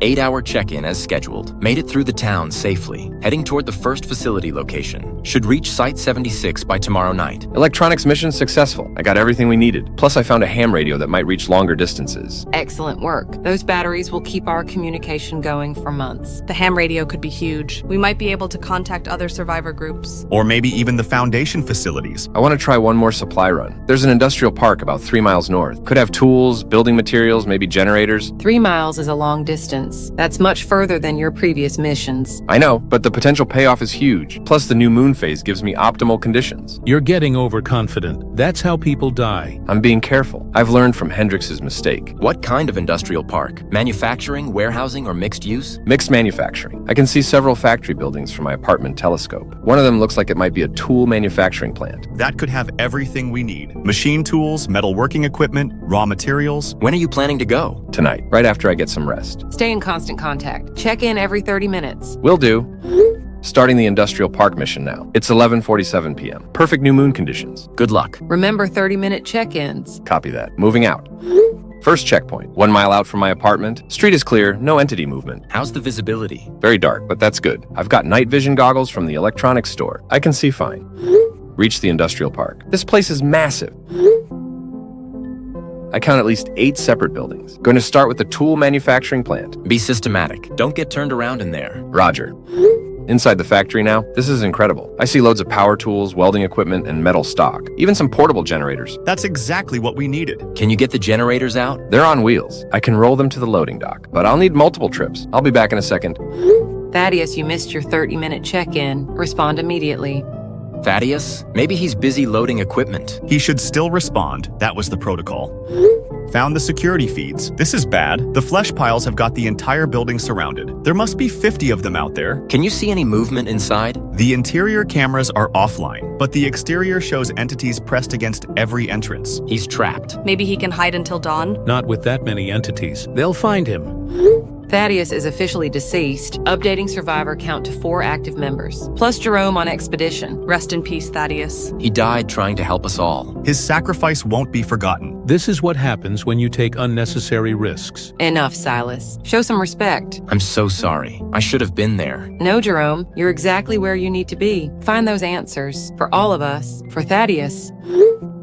Speaker 5: 8-hour check-in as scheduled. Made it through the town safely. Heading toward the first facility location. Should reach Site 76 by tomorrow night.
Speaker 4: Electronics mission successful. I got everything we needed. Plus, I found a ham radio that might reach longer distances.
Speaker 2: Excellent work. Those batteries will keep our communication going for months.
Speaker 8: The ham radio could be huge. We might be able to contact other survivor groups.
Speaker 3: Or maybe even the Foundation facilities.
Speaker 4: I want to try one more supply run. There's an industrial park about 3 miles north. Could have tools, building materials, maybe generators.
Speaker 2: 3 miles is a long distance. That's much further than your previous missions.
Speaker 4: I know, but the potential payoff is huge. Plus, the new moon phase gives me optimal conditions.
Speaker 7: You're getting overconfident. That's how people die.
Speaker 4: I'm being careful. I've learned from Hendrix's mistake.
Speaker 5: What kind of industrial park? Manufacturing, warehousing, or mixed use?
Speaker 4: Mixed manufacturing. I can see several factory buildings from my apartment telescope. One of them looks like it might be a tool manufacturing plant.
Speaker 3: That could have everything we need. Machine tools, metalworking equipment, raw materials.
Speaker 5: When are you planning to go?
Speaker 4: Tonight, right after I get some rest.
Speaker 2: Stay in constant contact. Check in every 30 minutes.
Speaker 4: Will do. Starting the industrial park mission now. It's 11:47 p.m. Perfect new moon conditions.
Speaker 5: Good luck.
Speaker 2: Remember 30-minute check-ins.
Speaker 4: Copy that. Moving out. First checkpoint, 1 mile out from my apartment. Street is clear, no entity movement.
Speaker 5: How's the visibility?
Speaker 4: Very dark, but that's good. I've got night vision goggles from the electronics store. I can see fine. Reach the industrial park. This place is massive. I count at least 8 separate buildings. Going to start with the tool manufacturing plant.
Speaker 5: Be systematic. Don't get turned around in there.
Speaker 4: Roger. Inside the factory now, this is incredible. I see loads of power tools, welding equipment, and metal stock. Even some portable generators.
Speaker 3: That's exactly what we needed.
Speaker 5: Can you get the generators out?
Speaker 4: They're on wheels. I can roll them to the loading dock, but I'll need multiple trips. I'll be back in a second.
Speaker 2: Thaddeus, you missed your 30-minute check-in. Respond immediately.
Speaker 5: Thaddeus? Maybe he's busy loading equipment.
Speaker 3: He should still respond. That was the protocol. Found the security feeds. This is bad. The flesh piles have got the entire building surrounded. There must be 50 of them out there.
Speaker 5: Can you see any movement inside?
Speaker 3: The interior cameras are offline, but the exterior shows entities pressed against every entrance.
Speaker 5: He's trapped.
Speaker 8: Maybe he can hide until dawn?
Speaker 7: Not with that many entities. They'll find him.
Speaker 2: Thaddeus is officially deceased. Updating survivor count to 4 active members, plus Jerome on expedition.
Speaker 8: Rest in peace, Thaddeus.
Speaker 5: He died trying to help us all.
Speaker 3: His sacrifice won't be forgotten.
Speaker 7: This is what happens when you take unnecessary risks.
Speaker 2: Enough, Silas. Show some respect.
Speaker 5: I'm so sorry. I should have been there.
Speaker 2: No, Jerome. You're exactly where you need to be. Find those answers. For all of us. For Thaddeus.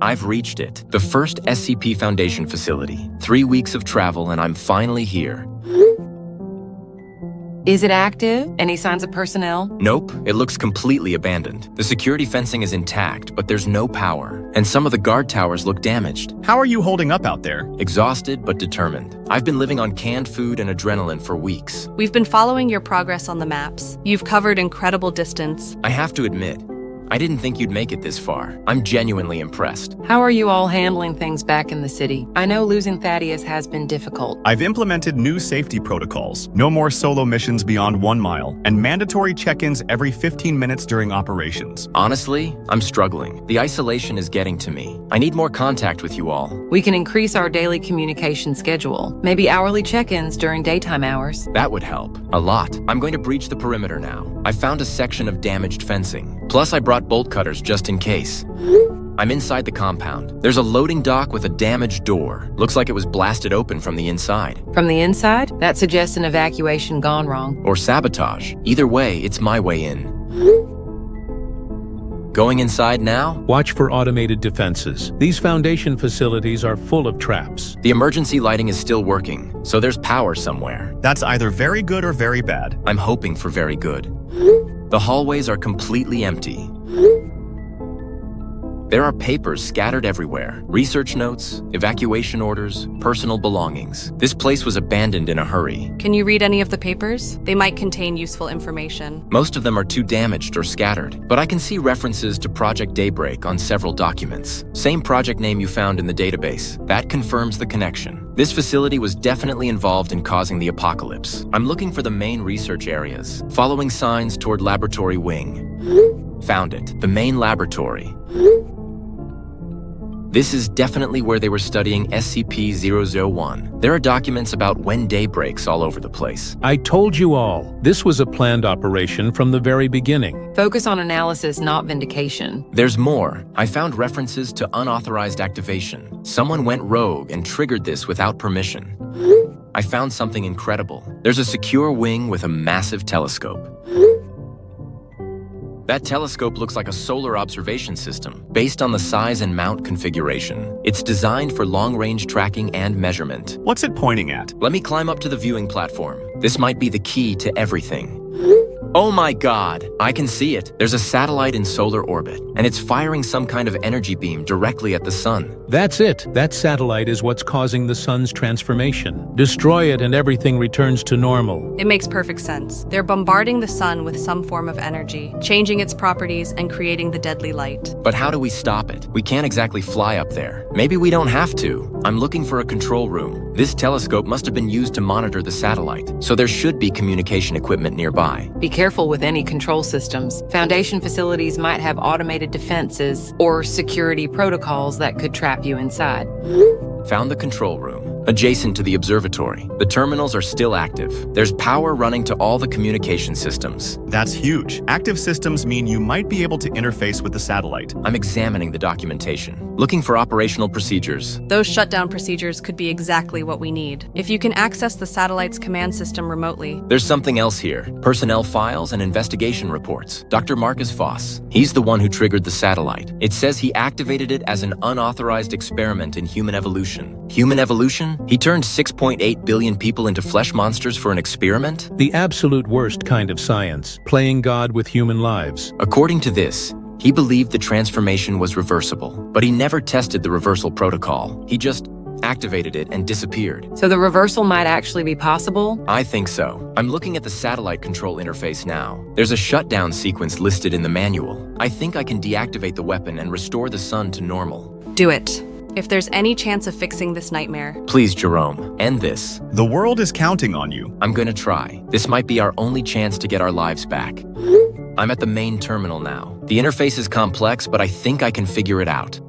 Speaker 5: I've reached it. The first SCP Foundation facility. 3 weeks of travel and I'm finally here.
Speaker 2: Is it active? Any signs of personnel?
Speaker 5: Nope, it looks completely abandoned. The security fencing is intact, but there's no power. And some of the guard towers look damaged.
Speaker 3: How are you holding up out there?
Speaker 5: Exhausted, but determined. I've been living on canned food and adrenaline for weeks.
Speaker 8: We've been following your progress on the maps. You've covered incredible distance.
Speaker 5: I have to admit, I didn't think you'd make it this far. I'm genuinely impressed.
Speaker 2: How are you all handling things back in the city? I know losing Thaddeus has been difficult.
Speaker 3: I've implemented new safety protocols, no more solo missions beyond 1 mile, and mandatory check-ins every 15 minutes during operations.
Speaker 5: Honestly, I'm struggling. The isolation is getting to me. I need more contact with you all.
Speaker 2: We can increase our daily communication schedule, maybe hourly check-ins during daytime hours.
Speaker 5: That would help. A lot. I'm going to breach the perimeter now. I found a section of damaged fencing. Plus, I brought bolt cutters just in case. I'm inside the compound. There's a loading dock with a damaged door. Looks like it was blasted open from the inside.
Speaker 2: From the inside? That suggests an evacuation gone wrong.
Speaker 5: Or sabotage. Either way, it's my way in. Going inside now?
Speaker 7: Watch for automated defenses. These Foundation facilities are full of traps.
Speaker 5: The emergency lighting is still working, so there's power somewhere.
Speaker 3: That's either very good or very bad.
Speaker 5: I'm hoping for very good. The hallways are completely empty. There are papers scattered everywhere. Research notes, evacuation orders, personal belongings. This place was abandoned in a hurry.
Speaker 8: Can you read any of the papers? They might contain useful information.
Speaker 5: Most of them are too damaged or scattered, but I can see references to Project Daybreak on several documents. Same project name you found in the database. That confirms the connection. This facility was definitely involved in causing the apocalypse. I'm looking for the main research areas, following signs toward Laboratory Wing. Found it. The main laboratory. This is definitely where they were studying SCP-001. There are documents about when day breaks all over the place.
Speaker 7: I told you all, this was a planned operation from the very beginning.
Speaker 2: Focus on analysis, not vindication.
Speaker 5: There's more. I found references to unauthorized activation. Someone went rogue and triggered this without permission. I found something incredible. There's a secure wing with a massive telescope. That telescope looks like a solar observation system, based on the size and mount configuration. It's designed for long-range tracking and measurement.
Speaker 3: What's it pointing at?
Speaker 5: Let me climb up to the viewing platform. This might be the key to everything. Oh my God, I can see it. There's a satellite in solar orbit, and it's firing some kind of energy beam directly at the sun.
Speaker 7: That's it. That satellite is what's causing the sun's transformation. Destroy it and everything returns to normal.
Speaker 8: It makes perfect sense. They're bombarding the sun with some form of energy, changing its properties and creating the deadly light.
Speaker 5: But how do we stop it? We can't exactly fly up there. Maybe we don't have to. I'm looking for a control room. This telescope must have been used to monitor the satellite, so there should be communication equipment nearby.
Speaker 2: Be careful with any control systems. Foundation facilities might have automated defenses or security protocols that could trap you inside.
Speaker 5: Found the control room, adjacent to the observatory. The terminals are still active. There's power running to all the communication systems.
Speaker 3: That's huge. Active systems mean you might be able to interface with the satellite.
Speaker 5: I'm examining the documentation, looking for operational procedures.
Speaker 8: Those shutdown procedures could be exactly what we need. If you can access the satellite's command system remotely.
Speaker 5: There's something else here. Personnel files and investigation reports. Dr. Marcus Voss. He's the one who triggered the satellite. It says he activated it as an unauthorized experiment in human evolution. Human evolution? He turned 6.8 billion people into flesh monsters for an experiment?
Speaker 7: The absolute worst kind of science, playing God with human lives.
Speaker 5: According to this, he believed the transformation was reversible, but he never tested the reversal protocol. He just activated it and disappeared.
Speaker 2: So the reversal might actually be possible?
Speaker 5: I think so. I'm looking at the satellite control interface now. There's a shutdown sequence listed in the manual. I think I can deactivate the weapon and restore the sun to normal.
Speaker 8: Do it. If there's any chance of fixing this nightmare.
Speaker 5: Please, Jerome, end this.
Speaker 3: The world is counting on you.
Speaker 5: I'm gonna try. This might be our only chance to get our lives back. I'm at the main terminal now. The interface is complex, but I think I can figure it out.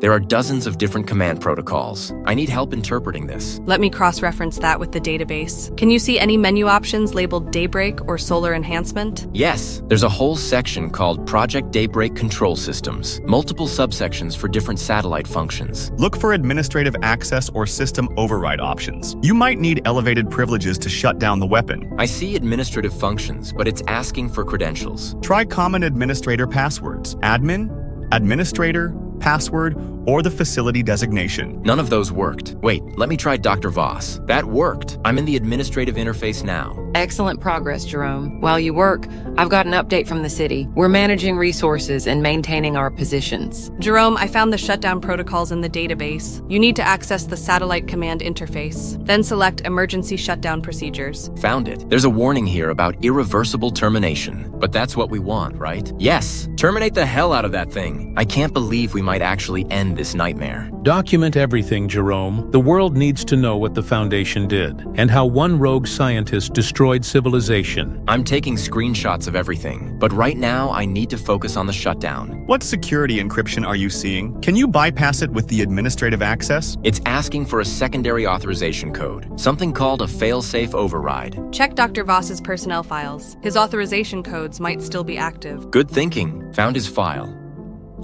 Speaker 5: There are dozens of different command protocols. I need help interpreting this.
Speaker 8: Let me cross-reference that with the database. Can you see any menu options labeled Daybreak or Solar Enhancement?
Speaker 5: Yes, there's a whole section called Project Daybreak Control Systems. Multiple subsections for different satellite functions.
Speaker 3: Look for administrative access or system override options. You might need elevated privileges to shut down the weapon.
Speaker 5: I see administrative functions, but it's asking for credentials.
Speaker 3: Try common administrator passwords. Admin, administrator, password, or the facility designation.
Speaker 5: None of those worked. Wait, let me try Dr. Voss. That worked. I'm in the administrative interface now.
Speaker 2: Excellent progress, Jerome. While you work, I've got an update from the city. We're managing resources and maintaining our positions.
Speaker 8: Jerome, I found the shutdown protocols in the database. You need to access the satellite command interface, then select emergency shutdown procedures.
Speaker 5: Found it. There's a warning here about irreversible termination. But that's what we want, right? Yes. Terminate the hell out of that thing. I can't believe we might actually end this nightmare.
Speaker 7: Document everything, Jerome. The world needs to know what the Foundation did, and how one rogue scientist destroyed civilization.
Speaker 5: I'm taking screenshots of everything, but right now I need to focus on the shutdown.
Speaker 3: What security encryption are you seeing? Can you bypass it with the administrative access?
Speaker 5: It's asking for a secondary authorization code, something called a fail-safe override.
Speaker 8: Check Dr. Voss's personnel files. His authorization codes might still be active.
Speaker 5: Good thinking. Found his file.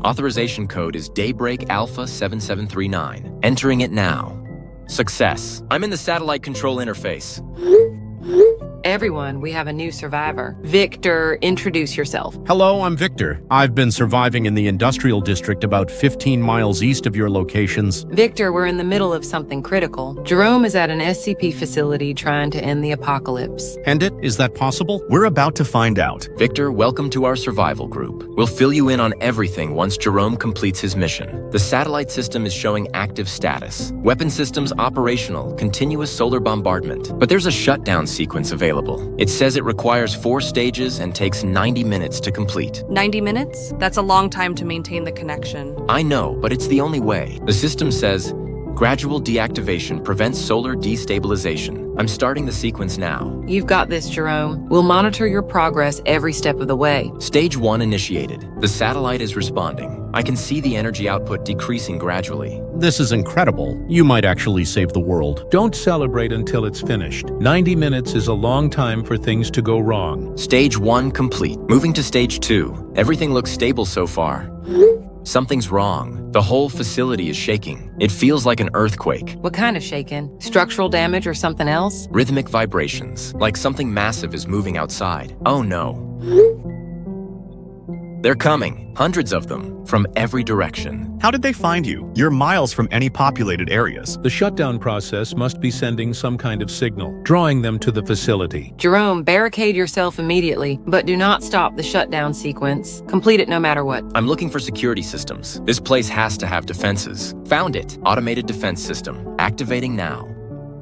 Speaker 5: Authorization code is Daybreak Alpha 7739. Entering it now. Success. I'm in the satellite control interface.
Speaker 2: Everyone, we have a new survivor. Victor, introduce yourself.
Speaker 10: Hello, I'm Victor. I've been surviving in the industrial district about 15 miles east of your locations.
Speaker 2: Victor, we're in the middle of something critical. Jerome is at an SCP facility trying to end the apocalypse.
Speaker 10: End it? Is that possible?
Speaker 3: We're about to find out.
Speaker 5: Victor, welcome to our survival group. We'll fill you in on everything once Jerome completes his mission. The satellite system is showing active status. Weapon systems operational, continuous solar bombardment. But there's a shutdown sequence available. It says it requires 4 stages and takes 90 minutes to complete.
Speaker 8: 90 minutes? That's a long time to maintain the connection.
Speaker 5: I know, but it's the only way. The system says, gradual deactivation prevents solar destabilization. I'm starting the sequence now.
Speaker 2: You've got this, Jerome. We'll monitor your progress every step of the way.
Speaker 5: Stage 1 initiated. The satellite is responding. I can see the energy output decreasing gradually.
Speaker 10: This is incredible. You might actually save the world.
Speaker 7: Don't celebrate until it's finished. 90 minutes is a long time for things to go wrong.
Speaker 5: Stage 1 complete. Moving to Stage 2. Everything looks stable so far. Something's wrong. The whole facility is shaking. It feels like an earthquake.
Speaker 2: What kind of shaking? Structural damage or something else?
Speaker 5: Rhythmic vibrations, like something massive is moving outside. Oh no. They're coming, hundreds of them, from every direction.
Speaker 3: How did they find you? You're miles from any populated areas.
Speaker 7: The shutdown process must be sending some kind of signal, drawing them to the facility.
Speaker 2: Jerome, barricade yourself immediately, but do not stop the shutdown sequence. Complete it no matter what.
Speaker 5: I'm looking for security systems. This place has to have defenses. Found it. Automated defense system. Activating now.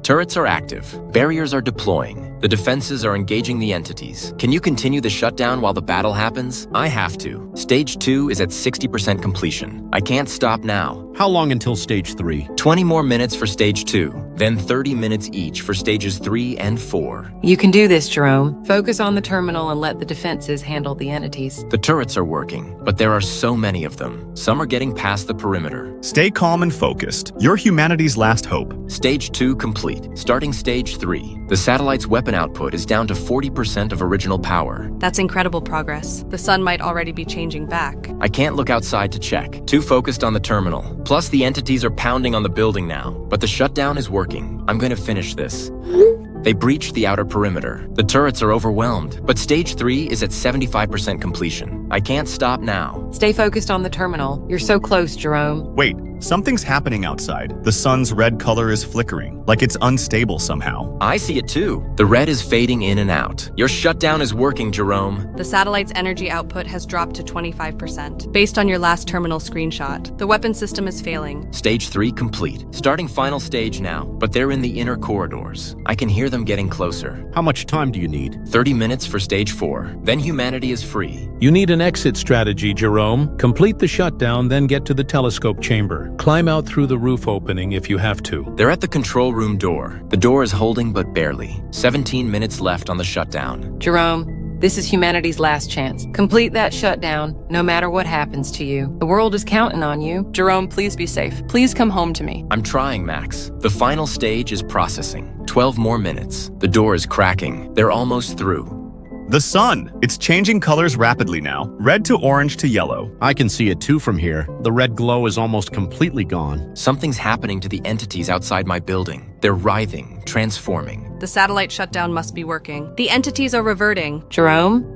Speaker 5: Turrets are active. Barriers are deploying. The defenses are engaging the entities. Can you continue the shutdown while the battle happens? I have to. Stage 2 is at 60% completion. I can't stop now.
Speaker 10: How long until Stage 3?
Speaker 5: 20 more minutes for Stage 2, then 30 minutes each for Stages 3 and 4.
Speaker 2: You can do this, Jerome. Focus on the terminal and let the defenses handle the entities.
Speaker 5: The turrets are working, but there are so many of them. Some are getting past the perimeter.
Speaker 3: Stay calm and focused. You're humanity's last hope.
Speaker 5: Stage 2 complete. Starting Stage 3. The satellite's weapon output is down to 40% of original power.
Speaker 8: That's incredible progress. The sun might already be changing back.
Speaker 5: I can't look outside to check. Too focused on the terminal. Plus, the entities are pounding on the building now. But the shutdown is working. I'm going to finish this. They breached the outer perimeter. The turrets are overwhelmed, but Stage 3 is at 75% completion. I can't stop now.
Speaker 2: Stay focused on the terminal. You're so close, Jerome.
Speaker 3: Wait, something's happening outside. The sun's red color is flickering, like it's unstable somehow.
Speaker 5: I see it too. The red is fading in and out. Your shutdown is working, Jerome.
Speaker 8: The satellite's energy output has dropped to 25%, based on your last terminal screenshot. The weapon system is failing.
Speaker 5: Stage 3 complete. Starting final stage now, but they're in the inner corridors. I can hear them getting closer.
Speaker 10: How much time do you need?
Speaker 5: 30 minutes for Stage 4. Then humanity is free.
Speaker 7: You need an exit strategy, Jerome. Complete the shutdown, then get to the telescope chamber. Climb out through the roof opening if you have to.
Speaker 5: They're at the control room door. The door is holding but barely. 17 minutes left on the shutdown.
Speaker 2: Jerome, this is humanity's last chance. Complete that shutdown, no matter what happens to you. The world is counting on you.
Speaker 9: Jerome, please be safe. Please come home to me.
Speaker 5: I'm trying, Max. The final stage is processing. 12 more minutes. The door is cracking. They're almost through.
Speaker 3: The sun! It's changing colors rapidly now. Red to orange to yellow.
Speaker 10: I can see it too from here. The red glow is almost completely gone.
Speaker 5: Something's happening to the entities outside my building. They're writhing, transforming.
Speaker 8: The satellite shutdown must be working. The entities are reverting.
Speaker 2: Jerome?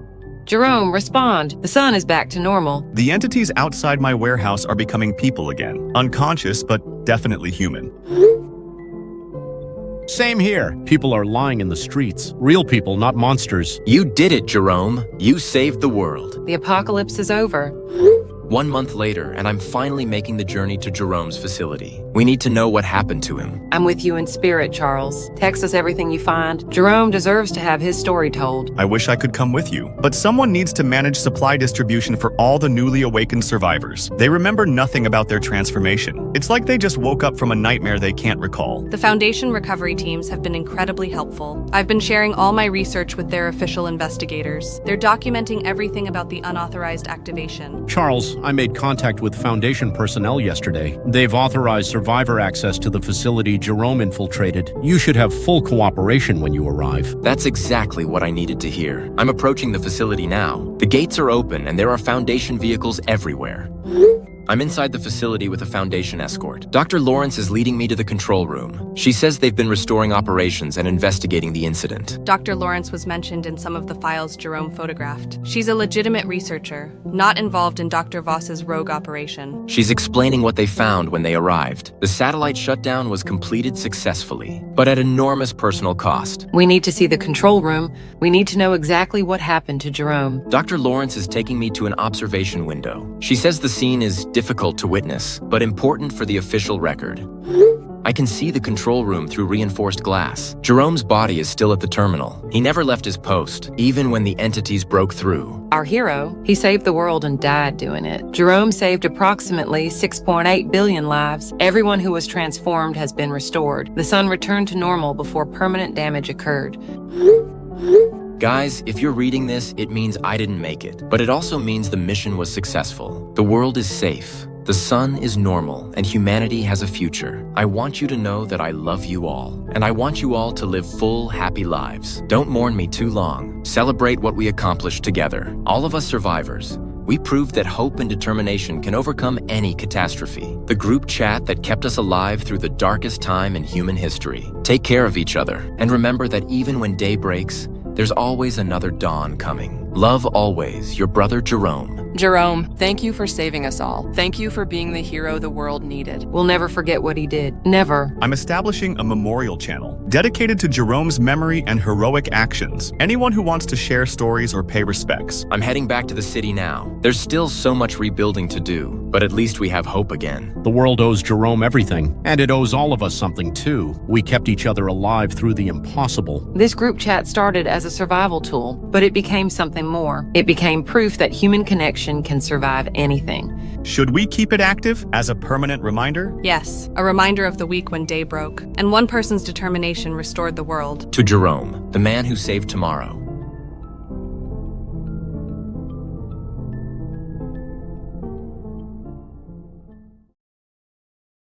Speaker 2: Jerome, respond. The sun is back to normal.
Speaker 3: The entities outside my warehouse are becoming people again. Unconscious, but definitely human.
Speaker 10: Same here. People are lying in the streets. Real people, not monsters.
Speaker 5: You did it, Jerome. You saved the world.
Speaker 2: The apocalypse is over.
Speaker 5: 1 month later, and I'm finally making the journey to Jerome's facility. We need to know what happened to him.
Speaker 2: I'm with you in spirit, Charles. Text us everything you find. Jerome deserves to have his story told.
Speaker 3: I wish I could come with you, but someone needs to manage supply distribution for all the newly awakened survivors. They remember nothing about their transformation. It's like they just woke up from a nightmare they can't recall.
Speaker 8: The Foundation recovery teams have been incredibly helpful. I've been sharing all my research with their official investigators. They're documenting everything about the unauthorized activation.
Speaker 10: Charles, I made contact with Foundation personnel yesterday. They've authorized survivor access to the facility Jerome infiltrated. You should have full cooperation when you arrive.
Speaker 5: That's exactly what I needed to hear. I'm approaching the facility now. The gates are open and there are Foundation vehicles everywhere. I'm inside the facility with a Foundation escort. Dr. Lawrence is leading me to the control room. She says they've been restoring operations and investigating the incident.
Speaker 8: Dr. Lawrence was mentioned in some of the files Jerome photographed. She's a legitimate researcher, not involved in Dr. Voss's rogue operation.
Speaker 5: She's explaining what they found when they arrived. The satellite shutdown was completed successfully, but at enormous personal cost.
Speaker 2: We need to see the control room. We need to know exactly what happened to Jerome.
Speaker 5: Dr. Lawrence is taking me to an observation window. She says the scene is difficult to witness, but important for the official record. I can see the control room through reinforced glass. Jerome's body is still at the terminal. He never left his post, even when the entities broke through.
Speaker 2: Our hero, he saved the world and died doing it. Jerome saved approximately 6.8 billion lives. Everyone who was transformed has been restored. The sun returned to normal before permanent damage occurred.
Speaker 5: Guys, if you're reading this, it means I didn't make it. But it also means the mission was successful. The world is safe. The sun is normal, and humanity has a future. I want you to know that I love you all, and I want you all to live full, happy lives. Don't mourn me too long. Celebrate what we accomplished together. All of us survivors. We proved that hope and determination can overcome any catastrophe. The group chat that kept us alive through the darkest time in human history. Take care of each other, and remember that even when day breaks, there's always another dawn coming. Love always, your brother Jerome.
Speaker 9: Jerome, thank you for saving us all. Thank you for being the hero the world needed.
Speaker 2: We'll never forget what he did. Never.
Speaker 3: I'm establishing a memorial channel dedicated to Jerome's memory and heroic actions. Anyone who wants to share stories or pay respects.
Speaker 5: I'm heading back to the city now. There's still so much rebuilding to do, but at least we have hope again.
Speaker 10: The world owes Jerome everything, and it owes all of us something too. We kept each other alive through the impossible.
Speaker 2: This group chat started as a survival tool, but it became something more. It became proof that human connection can survive anything.
Speaker 3: Should we keep it active as a permanent reminder?
Speaker 8: Yes, a reminder of the week when day broke, and one person's determination restored the world.
Speaker 5: To Jerome, the man who saved tomorrow.